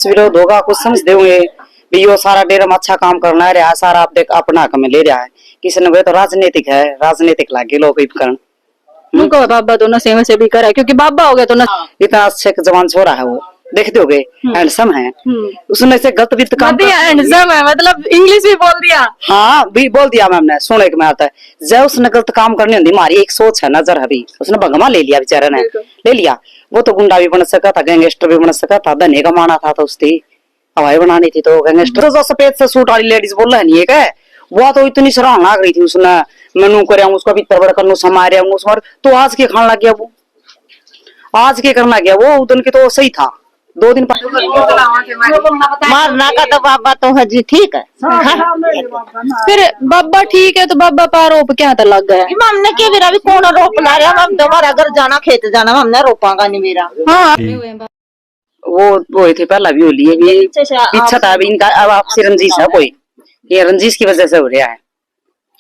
विरोध होगा कुछ समझ देंगे भी यो सारा डेरा में अच्छा काम करना है रहा सारा आप देख अपना हक में ले रहा है किसी ने तो राजनीतिक है राजनीतिक लागे लोग उपकरण उनको बाबा तो नशे में से भी करा क्योंकि बाबा हो गया तो इतना अच्छे जवान छोरा है वो देखते हो गए हैंडसम है उसने से गलत वित्त काम हैंडसम है मतलब इंग्लिश भी बोल दिया। हाँ भी बोल दिया मैम ने सुने में आता है जब उसने गलत काम करने होती हमारी एक सोच है नजर अभी उसने भगवा ले लिया बेचारे ने ले लिया वो तो गुंडा भी बन सका था गैंगस्टर भी बन सका था धने कमाना था तो उसकी हवाई बनानी थी तो गैंगस्टर तो सफेद से सूट वाली लेडीज बोल रहा नहीं है वो तो इतनी सराहना कर रही थी उसने मनु कर उसका भीतर बड़ा करनू समारे तो आज के खान लग गया वो आज के करना गया वो उदन के तो सही था 2 दिन मारना का तो बाबा तो हजी ठीक है फिर बाबा ठीक है तो बाबा पर आरोप क्या था लग गया हमने के मेरा भी कौन रोप ला रहा हम दोबारा अगर जाना खेत जाना हमने रोपांगा नहीं मेरा। हाँ वो थे पहला भी हो लिए इच्छा था अभी इनका अब आपसे रंजीश है कोई ये रंजीश की वजह से हो रहा है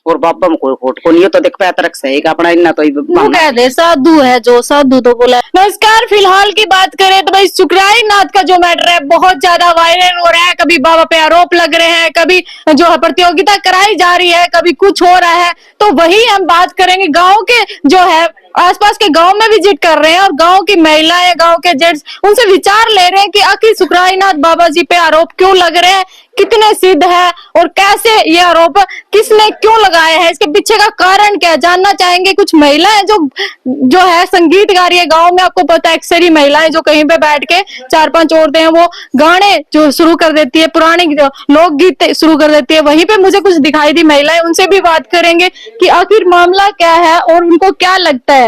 और बाबा में कोई खोट को नहीं तो देख पाया तरक से अपना इतना तो कह दे साधु है जो साधु तो बोला। नमस्कार, फिलहाल की बात करें तो भाई सुखराय नाथ का जो मैटर है बहुत ज्यादा वायरल हो रहा है। कभी बाबा पे आरोप लग रहे हैं, कभी जो है प्रतियोगिता कराई जा रही है, कभी कुछ हो रहा है। तो वही हम बात करेंगे गाँव के जो है आसपास के गांव में विजिट कर रहे हैं और गांव की महिलाएं गांव के जेंट्स उनसे विचार ले रहे हैं कि आखिर सुखरायनाथ बाबा जी पे आरोप क्यों लग रहे हैं, कितने सिद्ध है और कैसे ये आरोप किसने क्यों लगाए हैं, इसके पीछे का कारण क्या है जानना चाहेंगे। कुछ महिलाएं जो है संगीत गा रही है गाँव में, आपको पता है अक्सर ही महिलाएं जो कहीं पे बैठ के 4-5 औरतें हैं वो गाने जो शुरू कर देती है, पुरानी लोकगीत शुरू कर देती है। वहीं पे मुझे कुछ दिखाई दी महिलाएं, उनसे भी बात करेंगे कि आखिर मामला क्या है और उनको क्या लगता है।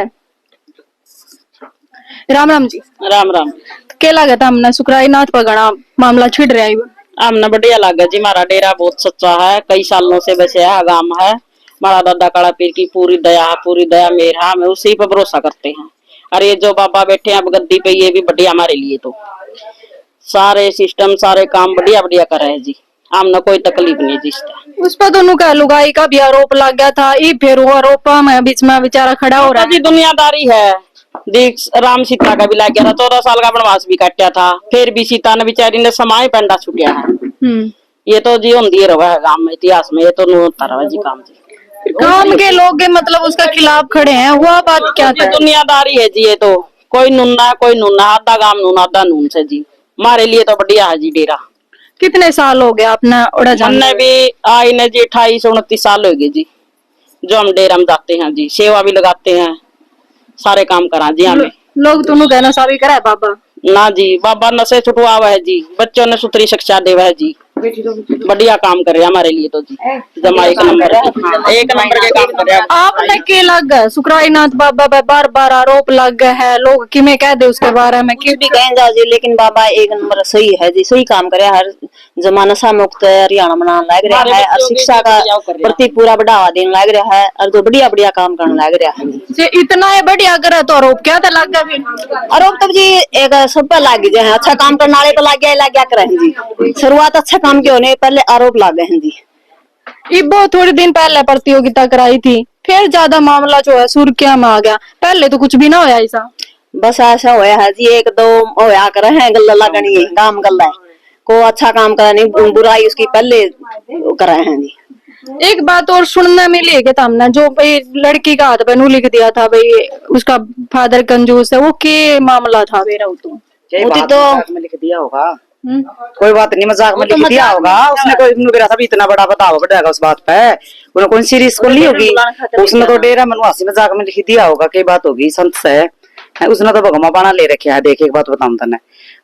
राम राम जी। राम राम। क्या लगा था हमने सुखरायनाथ पर घना मामला छिड़ रहा है हमने बढ़िया लगा जी। हमारा डेरा बहुत सच्चा है, कई सालों से वैसे है गांव है। हमारा दादा काला पीर की पूरी दया मेर है, हमें उसी पर भरोसा करते हैं। और ये जो बाबा बैठे हैं अब गद्दी पे ये भी बढ़िया हमारे लिए तो सारे सिस्टम सारे काम बढ़िया बढ़िया कर रहे हैं जी। हमने कोई तकलीफ नहीं जी। उस पर दोनों का लुगाई का भी आरोप लग गया था, ये फिर वो आरोप में बीच में बेचारा खड़ा हो रहा है। दुनियादारी है। देख राम सीता का भी लग गया था, 14 साल का वनवास भी काटा था, फिर भी सीता ने बेचारी ने समाय पेंडा छुटिया है। ये तो जी होंगी रहा है गांव में इतिहास में, ये तो नहीं होता रहा जी काम जी। गांव के लोग मतलब उसका खिलाफ खड़े हैं, हुआ बात क्या था? दुनियादारी है जी। ये तो कोई नुन्ना कोई नुन्ना, आधा गांव नून आधा नून से जी। हमारे लिए तो बढ़िया है जी डेरा। कितने साल हो गए अपना उड़ा हमने भी आई ने जी 28-29 साल हो गए जी जो हम डेरा में जाते हैं जी। सेवा भी लगाते हैं, सारे काम करा जी। हमें लोग दोनों कहना सारी करा है बाबा ना जी। बाबा नशे छुटवा है जी, बच्चों ने सुथरी शिक्षा देवा है जी। बढ़िया काम कर रहे हैं हमारे लिए तो जी। जमा एक नंबर के काम कर रहे हैं। आपने के लग गए सुखरायनाथ बाबा पे बार बार आरोप लग गए है, लोग किमें कह दे उसके बारे में कुछ भी कहेंगे जी, लेकिन बाबा एक नंबर सही है जी, सही काम करे। हर जमा नशा मुक्त हरियाणा बनाने लग रहा है और शिक्षा का प्रति पूरा बढ़ावा देने लग रहा है और जो बढ़िया बढ़िया काम करने लग रहा है जी। इतना ये बढ़िया करे तो आरोप क्या था लग गया? आरोप तो जी एक सब पे लग गए हैं, अच्छा काम करने वाले तो लग गया करे जी। शुरुआत अच्छा काम के होने पहले आरोप लग गए हैं जी। इबो थोड़े दिन पहले प्रतियोगिता कराई थी, फिर ज्यादा मामला जो है सुर्खियां में आ गया। पहले तो कुछ भी ना होया ऐसा, बस ऐसा होया है जी। 1-2 होया करे हैं गल्ला लगनी है, काम गल्ला है को अच्छा काम करा नहीं, बुराई उसकी पहले कराए हैं जी। एक बात और सुनने में ले गया था हमने, जो भाई लड़की का हाथ पे नू लिख दिया था भाई उसका फादर कंजूस है, वो के मामला था मेरा? तो लिख दिया होगा कोई बात नहीं, मजाक में लिख दिया होगा उसने। कोई मेरा सब इतना बड़ा बताओ बढ़ेगा उस बात पे, उन्होंने कौन सीरीज को ली होगी उसने तो डेरा मनवासी मजाक में लिख दिया होगा। कई बात होगी संत से उसने तो भगवा बाना ले रखा है। देख एक बात बताऊं तने,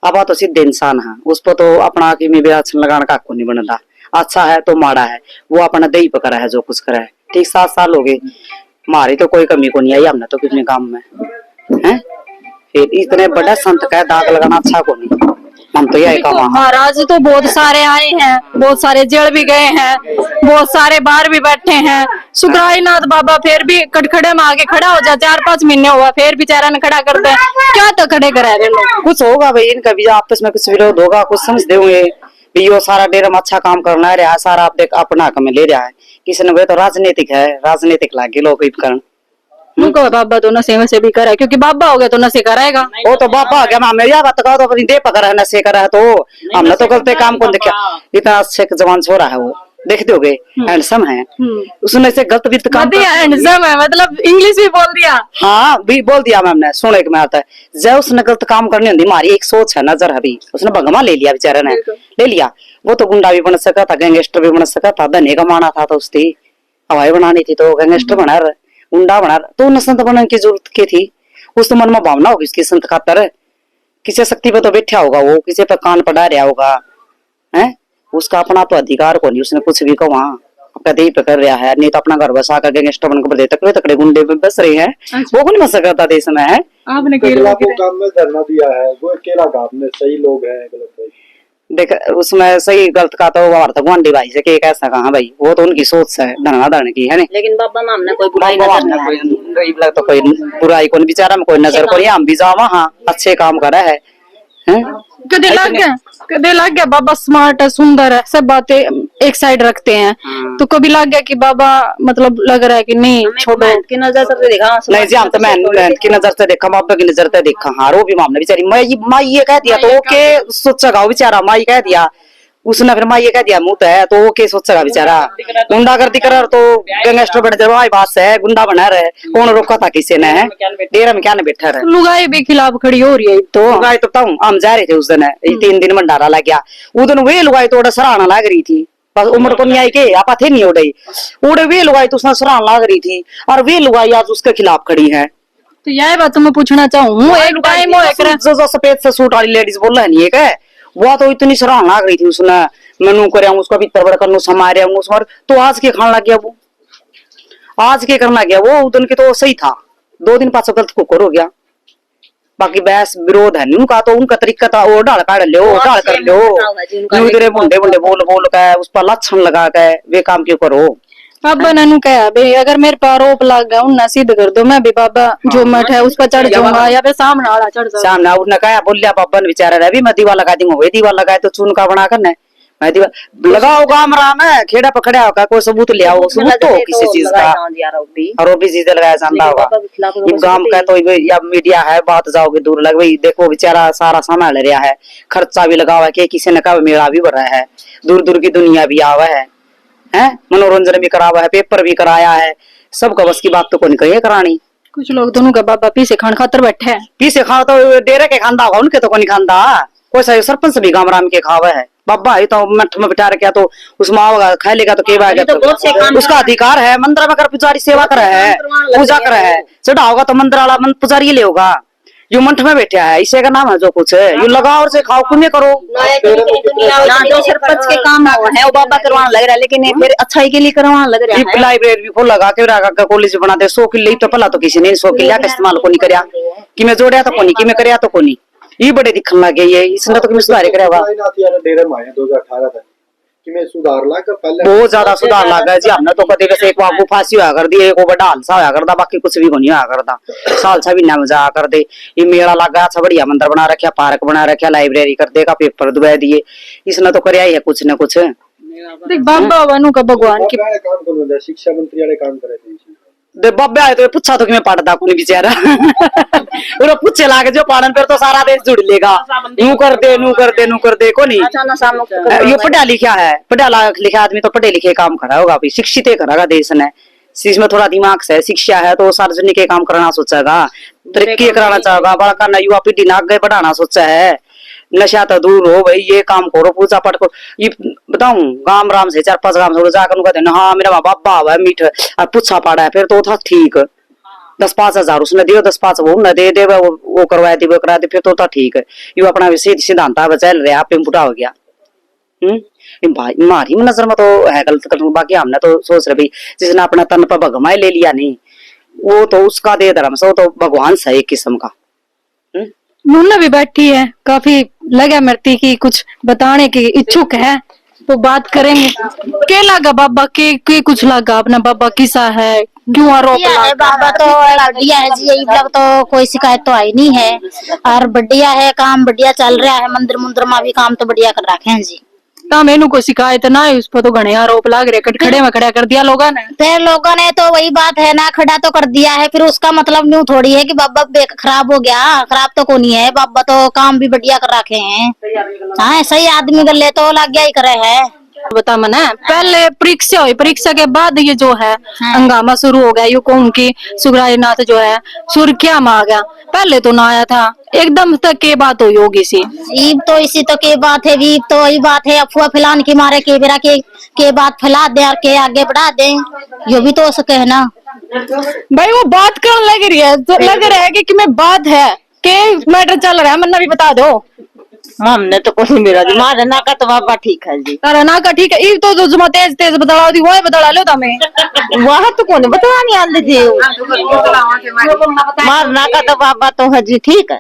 अब तो सीधे इंसान है, उस पर तो अपना की में लगाने का को नहीं बनता। अच्छा है तो माड़ा है, वो अपना दही पकड़ा है जो कुछ करा है। ठीक 7 साल हो गए, हमारी तो कोई कमी को नहीं आई, हमने तो कितने काम में है। फिर इतने बड़ा संत का दाग लगाना अच्छा को नहीं। हम तो यही काम महाराज तो बहुत सारे आए हैं, बहुत सारे जेल भी गए हैं, बहुत सारे बाहर भी बैठे हैं। सुखरायनाथ बाबा फिर भी कटखड़े में आके खड़ा हो जाए, 4-5 महीने हुआ फिर बेचारा ने खड़ा करते हैं। क्या तो खड़े करा रहे लोग? कुछ होगा भाई, इनका भी आपस में कुछ विरोध होगा, कुछ समझ देंगे यो सारा डेरा में अच्छा काम करना है सारा आप देख अपना हक में ले रहा है किसी ने तो राजनीतिक है राजनीतिक लागे लोग उपकरण मुझको बाबा तो नशे वैसे भी करे, क्योंकि बाबा हो गया तो नशे कराएगा। वो तो बाबा आ गया, मैं मेरी बात कहो तो अपनी देह पकड़ है, नशे करा है तो हमने तो गलत काम कौन देखा। इतना अच्छे जवान छोरा है वो, देखते होगे, हैंडसम है, उसने से गलत भी काम हैंडसम है, मतलब इंग्लिश भी बोल दिया। हाँ भी बोल दिया मैंने, सुने के में आता है जब उसने गलत काम करनी होती, हमारी एक सोच है, नजर है भी, उसने भगमा ले लिया बेचारे ने, ले लिया। वो तो गुंडा भी बन सका था, गैंगस्टर भी बन सका था, धने कमाना था तो उसकी हवाई बनानी थी तो गैंगस्टर बना, गुंडा बना, तो उन्हें संत बनने की जरूरत की थी। उस तो मन में भावना होगी उसकी संत खातर, किसी शक्ति पे तो बैठा होगा वो, किसी पे कान पड़ा रहा होगा, है उसका अपना तो अधिकार को नहीं, उसने कुछ भी कहा अपना देह पे कर रहा है, नहीं तो अपना घर बसा कर गैंगस्टर बनकर दे तकड़े तकड़े गुंडे में बस रहे हैं, वो को नहीं बस सकता देश में है। आपने काम में धरना दिया है, वो अकेला काम में सही लोग है, गलत है। देख उसमें सही गलत का तो वार्ता गुआंढी भाई से के कैसा कहा भाई, वो तो उनकी सोच है धरना धरने की है नहीं। लेकिन बाबा में हमने कोई बुराई तो कोई बुराई को बेचारा में कोई नजर को, हम भी जाओ वहाँ अच्छे काम कर रहे हैं। कदे लग गया बाबा स्मार्ट है, सुंदर है, सब बातें एक साइड रखते हैं, तो कभी लग गया कि बाबा मतलब लग रहा है कि नहीं छोड़ो की नजर से देखा नहीं जी, हम तो मैं की नजर से देखा, बाबा की नजर से देखा। हाँ वो भी मामला बेचारी माई ये कह दिया तो ओके सोचेगा बेचारा, माई कह दिया उसने, फिर माई ये कह दिया मुंह है तो ओके सोचेगा बेचारा। गुंडागर्दी कर तो गैंगस्टर बन जाए, बात है गुंडा बना रहे, कौन रोका था किसी ने, है डेरा में क्या ने बैठा रहे। लुगाई भी खिलाफ खड़ी हो रही है तो लुगाई तो बताऊं, हम जा रहे थे उस दिन 3 दिन भंडारा लग गया, उस दिन वे लुगाई तो सराहना लग रही थी, बस उम्र को नहीं आई के आप थे नहीं उड़े वे लुगाई तो उसने सराहना लग रही थी, और वे लुगाई आज उसके खिलाफ खड़ी है। तो यह बात मैं पूछना चाहूँ, एक टाइम जो सफेद से सूट वाली लेडीज बोल रही है क्या, वो तो इतनी सराहना लग रही थी, उसने मैनू करे उसका भीतर बड़ कर समारे तो आज के खान लग गया वो, आज के करना गया वो, उदन के तो सही था, 2 दिन पास गलत कुकर हो गया। बाकी बहस विरोध है उनका, तो उनका तरीका था वो ढाल काट लो, ढाल कर लो, बुंडे बुंडे बोल बोल के उस पर लक्षण लगा के वे काम क्यों करो। बाबा ने कहा भाई अगर मेरे पर आरोप लग गया उन्हें सिद्ध कर दो, मैं भी बाबा जो मठ है उस पर चढ़ जाऊंगा या फिर सामने वाला चढ़ जाऊंगा। सामने उसने कहा बोलिया बाबा ने बेचारा रवि मैं दीवार लगा दूंगा, वही दीवार लगाए तो चून का बना करना मैं दीवार लगाओ गाम राम है, खेड़ा पकड़ा होगा कोई सबूत ले आओ, सबूत तो किसी चीज का आरोप भी चीज लगाया जाता होगा। गांव का तो या मीडिया है, बात जाओगे दूर लग भाई, देखो बेचारा सारा संभाल रहा है, खर्चा भी लगा हुआ है, किसी ने कहा मेला भी बढ़ रहा है, दूर दूर की दुनिया भी आवा है, मनोरंजन भी करा हुआ है, पेपर भी कराया है, सबका बस की बात तो कौन कही करानी। कुछ लोग दोनों का बाबा पीछे खान खातर बैठे हैं, पीछे खा तो डेरे के खांदा होगा, उनके तो कौन खांदा, कोई सा सरपंच भी गांव राम के खावा है, बाबा है तो मठ में बिठा रखा तो उसमें आओगा खा लेगा तो के बाएगा, तो उसका अधिकार है। मंदिर में अगर पुजारी सेवा कर है, पूजा कर है, चढ़ा होगा तो मंदिर वाला पुजारी ले होगा, जो मंठ में बैठा है इसे का नाम है जो कुछ है, यू लगाओ और से खाओ पुण्य करो। जो सरपंच के काम है वो बाबा करवाने लग रहा है, लेकिन फिर अच्छाई के लिए करवाने लग रहा है। लाइब्रेरी भी खोल लगा के कॉलेज बना दे, 100 किले तो पहला तो किसी ने 100 किले का इस्तेमाल को नहीं करया, कि मैं जोड़िया तो कोनी, कि मैं करया तो कोनी, ये बड़े दिखने लगे ये, इसने तो सुधार करेगा बहुत ज्यादा सुधार लगा जी। हमने तो कदे वैसे एक बाबू फांसी होया कर दी, एक बड़ा हादसा होया करता, बाकी कुछ भी नहीं होया करता, साल 6 महीना में जाया कर दे। ये मेला लगा अच्छा बढ़िया मंदिर बना रखा, पार्क बना रखा, लाइब्रेरी कर देगा, पेपर दुआ दिए, इसने तो करया ही है कुछ न कुछ। बाबा बनू का भगवान की शिक्षा मंत्री वाले काम करे दे बाबे आए तो पूछा तो कि मैं पढ़ता कौन बेचारा उन्हें पूछे लागे जो पढ़न पर तो सारा देश जुड़ लेगा, नू कर दे नू कर दे नू कर दे को नहीं। ये पढ़ा लिखा है, पढ़ा लिखा आदमी तो पढ़े लिखे काम करा होगा, शिक्षित करेगा देश ने, इसमें थोड़ा दिमाग से शिक्षा है तो सार्वजनिक के काम करना सोचेगा, तरक्की कराना चाहेगा, बड़ा करना, युवा पीढ़ी ने आगे बढ़ाना सोचा है, नशा तो दूर हो भाई, ये काम करो, पूजा पाठ करो। ये बताऊं गांव राम से 4-5 गांव से जाकर कहते हाँ मेरा बाबा हुआ है मीठ और पूछा पड़ा है, फिर तो था ठीक 10-5 हजार उसने दियो, 10-5 वो न दे वो करवाया दी वो करा दी, फिर तो था ठीक है। ये अपना सिद्धांत चल रहा आप पुटा हो गया। भाई मारी नजर में तो है गलत कर, बाकी हमने तो सोच रहे भाई जिसने अपना तन पर भगमाए ले लिया नहीं, वो तो उसका दे धर्म से, वो तो भगवान से एक किस्म का। मुन्ना भी बैठी है, काफी लगा मरती की कुछ बताने की इच्छुक है, तो बात करेंगे। क्या लगा बाबा के कुछ लगा अपना बाबा किसा है, क्यों आरोप है? बाबा तो बढ़िया है जी, यही लग तो कोई शिकायत तो आई नहीं है, और बढ़िया है काम, बढ़िया चल रहा है, मंदिर मुंदिर में भी काम तो बढ़िया कर रखे हैं जी। ता मैनू को शिकायत ना है उस पर तो घने आरोप लाग रहे, खड़े में खड़ा कर दिया लोगों ने। फिर लोगों ने तो वही बात है ना, खड़ा तो कर दिया है, फिर उसका मतलब न्यू थोड़ी है कि बाबा खराब हो गया। खराब तो कोनी है, बाबा तो काम भी बढ़िया कर रखे हैं। हाँ, सही आदमी गले तो लग गया ही करे है। बता मना, पहले परीक्षा हुई, परीक्षा के बाद ये जो है हंगामा शुरू हो गया। यू कौन की सुखराय नाथ जो है सुर्खिया में आ गया, पहले तो ना आया था। एकदम तक के बात हुई होगी सी। ईब तो इसी तो के बात है, वीब तो वही बात है, अफवाह फैलाने के मारे के बेरा के बात फैला दे और के आगे बढ़ा दे, यो भी तो हो सके है ना। भाई वो बात करने लग रही है, तो लग रहा है कि मैं बात है के मैटर चल रहा है, मन्ना भी बता दो। हमने तो कुछ नहीं मेरा जी, मारे ना का तो बाबा ठीक है जी। तारा ना का ठीक है, ई तो जो तेज तेज बता दी वो बता लो तमें। वह तो कौन बता नहीं आंदे जी, मारना का तो बाबा तो है जी ठीक है।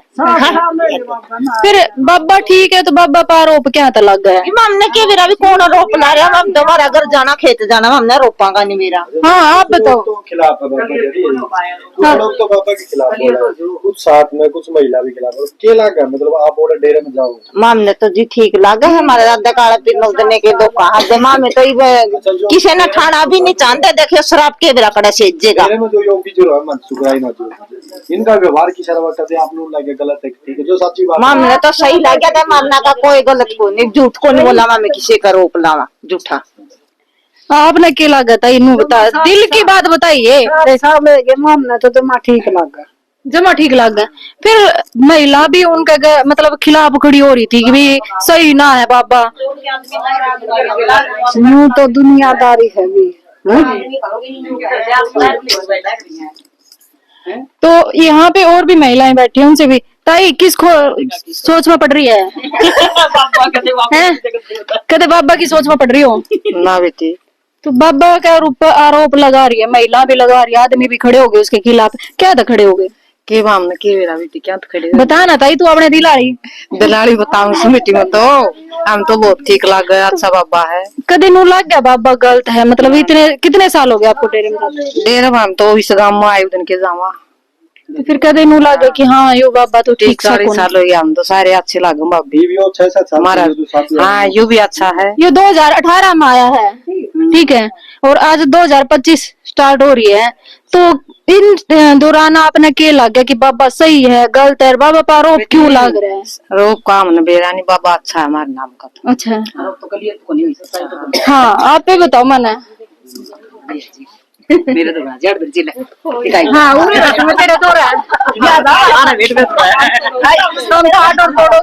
फिर बाबा ठीक है तो बाबा पर आरोप क्या था लग गया। हमने के मेरा भी कौन रोप ला रहा है, हम तुम्हारा घर जाना खेत जाना, हमने रोपांगा नहीं मेरा। हाँ आप बताओ। तो खिलाफ है बाबा जी, कुछ लोग तो बाबा के खिलाफ बोल रहे हैं, कुछ साथ में कुछ महिला भी खिलाफ है। केला का मतलब आप बोले डेरे में जाओ, मामने तो जी ठीक लगा है, हमारे दादा काला पीर नौदने के दो कहा दिमाग में तो किसी ने ठाना भी नहीं चाहते। देखियो शराब के बेरा कड़ा सेजेगा। डेरे में जो योगी जो है मन सुखराई ना जो इनका व्यवहार की शर्मा करते आप लोग लगे गलत है, ठीक है जो सच्ची बात मामने तो सही लग गया था, मानना का कोई गलत को नहीं, झूठ को नहीं बोला मामे किसी का रोप लावा झूठा। आपने क्या लगा था इनू बता, दिल की बात बताइए। मामला तो तुम्हारा ठीक लगा, जमा ठीक लग गया। फिर महिला भी उनके मतलब खिलाफ खड़ी हो रही थी कि भाई सही ना है बाबा। यूं तो दुनियादारी है भी। तो यहाँ पे और भी महिलाएं बैठी हैं, उनसे भी ताई किसको सोच में पड़ रही है? कहते बाबा की सोच में पड़ रही हो ना बेटी, तो बाबा का आरोप लगा रही है, महिला भी लगा रही है, आदमी भी खड़े हो गए उसके खिलाफ। क्या था खड़े हो गए? के मामला के बेरा बेटी क्या तो खड़े बता ना ताई, तू अपने दिलाड़ी दलाली बताऊं समिति में तो हम तो बहुत ठीक लग गया, अच्छा बाबा है। कदे नू लग गया बाबा गलत है, मतलब इतने कितने साल हो गए आपको डेरे में? डेरे में हम तो इस गांव में आए दिन के जावा, तो फिर कदे नू लग गया कि हाँ यो बाबा तो ठीक सा कौन। साल हो गया, हम तो सारे अच्छे लगे बाबी। ये भी 6-7 साल हमारा जो साथ में हाँ यू भी अच्छा है। ये 2018 में आया है, ठीक है, और आज 2025 स्टार्ट हो रही है। तो इन दौरान आपने क्या लग गया कि बाबा सही है गलत है, बाबा पर आरोप क्यों लग रहा है? रोप काम न बेरानी बाबा अच्छा है हमारे नाम का तो। अच्छा हाँ, आप पे बताओ मना। मेरे तो जड़ जिले हाँ तेरा तो रहा है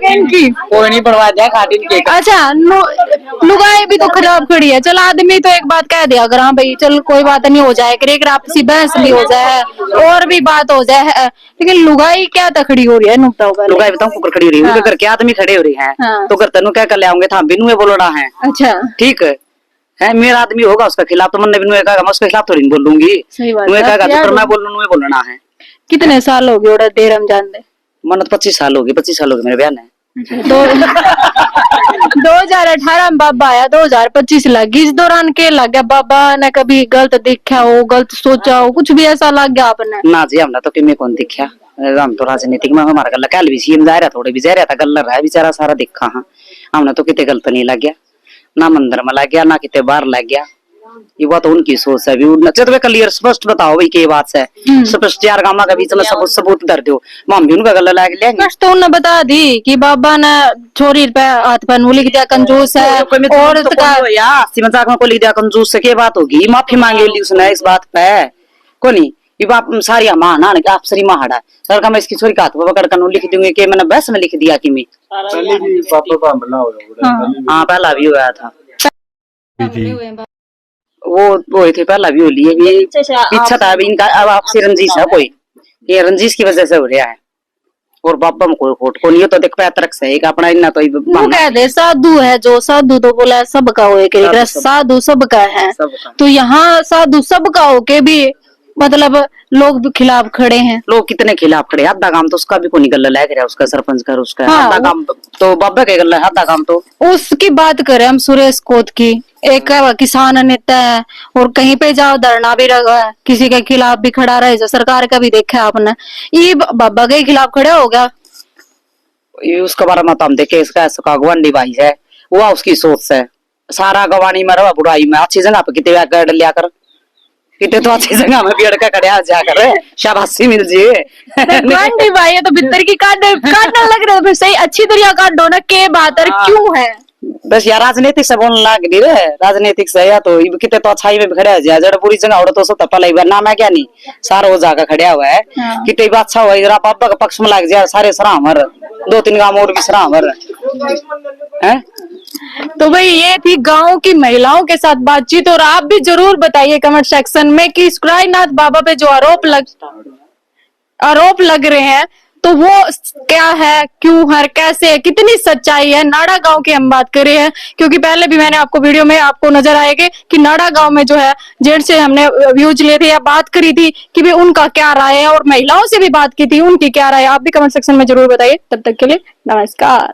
इनकी। कोई नहीं बनवा दिया खाटी के। अच्छा लुगाई भी तो खराब खड़ी है। चल आदमी तो एक बात कह दिया अगर हाँ भाई चल कोई बात नहीं हो जाए, एक आपसी बहस भी हो जाए और भी बात हो जाए, लेकिन लुगाई क्या खड़ी हो रही है? लुगाई बताऊं कुकर खड़ी हो रही है, उनके घर के आदमी खड़े हो रही है तो घर तेनू क्या कर ले आऊंगे था बिनू में बोलना है। अच्छा ठीक है मेरा आदमी होगा उसका खिलाफ तो मन ने भी कहा मैं उसके खिलाफ थोड़ी बोलूंगी। सही बात है, तो मैं बोलना है। कितने साल हो गए डेरा में जान दे? मन 25 साल हो गए, 25 साल हो गए मेरे बयान है। 2018 में बाबा आया, 2025 लगी, इस दौरान के लग गया बाबा ने कभी गलत देखा हो, गलत सोचा हो, कुछ भी ऐसा लग गया आपने? ना जी हमने तो कि मैं कौन देखा, हम तो राजनीतिक में हमारा गल कल भी सीएम जा रहा थोड़े भी जा रहा था गल रहा है बेचारा सारा देखा। हाँ हमने तो कितने गलत नहीं लग गया, ना मंदिर में लग गया ना कितने बाहर लग गया। ये बात उनकी सोच है भी क्लियर स्पष्ट बताओ भाई के बात है स्पष्ट चार गामा के बीच में सबूत दर दो हम भी उनका गला लग लेंगे। तो उन्होंने बता दी कि बाबा ने छोरी पे हाथ पर लिख दिया कंजूस है और मजाक में को लिख दिया कंजूस से क्या बात होगी, माफी मांगी ली उसने इस बात पे को नहीं ये बाप सारी माँ ना आप सरी महाड़ा सर का मैं इसकी छोरी का हाथ पकड़ कर लिख दूंगी कि मैंने बस में लिख दिया कि मैं हाँ पहला भी हुआ था वो थे पहला भी हो लिए भी इच्छा था अभी इनका अब आपसे रंजिश है कोई, ये रंजिश की वजह से हो रहा है और बाबा में कोई खोट को नहीं तो देख पैतरक से अपना इतना तो वो कह दे साधु है जो साधु तो बोला सबका हो के साधु सबका है तो यहाँ साधु सबका हो के भी मतलब लोग भी खिलाफ खड़े हैं। लोग कितने खिलाफ खड़े, आधा काम तो उसका भी कोई गला लग रहा है उसका सरपंच कर उसका हाँ, आधा काम तो बाबा के गला है, आधा काम तो उसकी बात करें हम सुरेश कोत की, एक किसान नेता है और कहीं पे जाओ धरना भी लगा है, किसी के खिलाफ भी खड़ा रहे जो सरकार का भी देखा आपने, ये बाबा के खिलाफ खड़े हो गया। ये उसके बारे में तो हम देखे इसका अगवानी भाई है वो उसकी सोच है सारा गवानी में रवा बुढ़ाई में अच्छी जगह पे कितने कर लिया कर, कितने तो अच्छी जगह में पेड़ का खड़े जाकर शाबाशी मिल जी। आंटी भाई ये तो भीतर की काटने लग रहे हो, फिर सही अच्छी तरह काट दो ना, के बात और क्यों है? बस यार राजनीतिक से बोलने लग रही रे, राजनीतिक से या तो कितने तो अच्छाई में खड़े जा जरा पूरी जगह उड़ो तो सब पहले बार नाम है क्या नहीं सारा हो जाकर खड़े हुआ है। कितने बात अच्छा हुआ जरा पापा का पक्ष में लग जाए सारे सरामर 2-3 गांव और भी सरामर है। तो भाई ये थी गांव की महिलाओं के साथ बातचीत, और आप भी जरूर बताइए कमेंट सेक्शन में कि सुखरायनाथ बाबा पे जो आरोप लग रहे हैं तो वो क्या है, क्यों है, कैसे है, कितनी सच्चाई है। नाड़ा गांव की हम बात कर रहे हैं क्योंकि पहले भी मैंने आपको वीडियो में आपको नजर आएगा कि नाड़ा गांव में जो है जेंट से हमने व्यूज लिए थे या बात करी थी कि भी उनका क्या राय है, और महिलाओं से भी बात की थी उनकी क्या राय है। आप भी कमेंट सेक्शन में जरूर बताइए। तब तक के लिए नमस्कार।